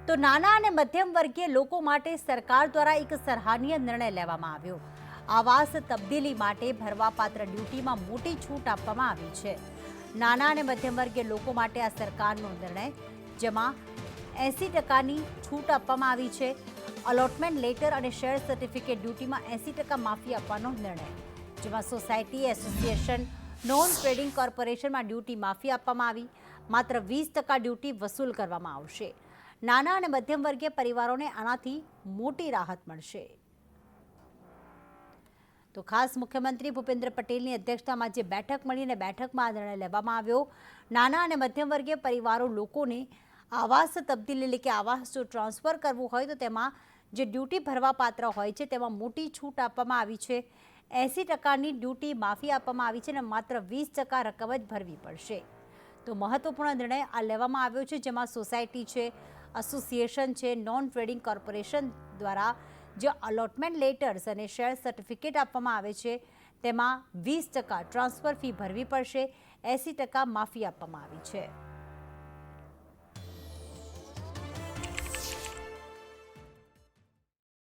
તો નાના અને મધ્યમ વર્ગીય લોકો માટે સરકાર દ્વારા એક સરાહનીય નિર્ણય લેવામાં આવ્યો। આવાસ તબદીલી માટે ભરવાપાત્ર ડ્યુટીમાં મોટી છૂટ આપવામાં આવી છે। નાના અને મધ્યમ વર્ગીય લોકો માટે આ સરકારનો નિર્ણય, જેમાં 80%ની છૂટ આપવામાં આવી છે। અલોટમેન્ટ લેટર અને શેર સર્ટિફિકેટ ડ્યુટીમાં 80% માફી આપવાનો નિર્ણય, જેમાં સોસાયટી, એસોસિએશન, નોન ટ્રેડિંગ કોર્પોરેશનમાં ડ્યુટી માફી આપવામાં આવી। માત્ર 20% ડ્યુટી વસૂલ કરવામાં આવશે। નાના અને મધ્યમ વર્ગીય પરિવારોને આનાથી મોટી રાહત મળશે। તો ખાસ મુખ્યમંત્રી ભૂપેન્દ્ર પટેલની અધ્યક્ષતામાં જે બેઠક મળી અને બેઠકમાં આ નિર્ણય લેવામાં આવ્યો। નાના અને મધ્યમ વર્ગીય પરિવારો લોકોને આવાસ તબદીલી એટલે કે આવાસ જો ટ્રાન્સફર કરવું હોય તો તેમાં જે ડ્યુટી ભરવા પાત્ર હોય છે તેમાં મોટી છૂટ આપવામાં આવી છે। 80%ની ડ્યુટી માફી આપવામાં આવી છે અને માત્ર 20% રકમ જ ભરવી પડશે। તો મહત્વપૂર્ણ નિર્ણય આ લેવામાં આવ્યો છે, જેમાં સોસાયટી છે, એસોસિએશન છે, નોન ટ્રેડિંગ કોર્પોરેશન દ્વારા જે અલોટમેન્ટ લેટર્સ અને શેર સર્ટિફિકેટ આપવામાં આવે છે તેમાં 20% ટ્રાન્સફર ફી ભરવી પડશે, 80% માફી આપવામાં આવી છે।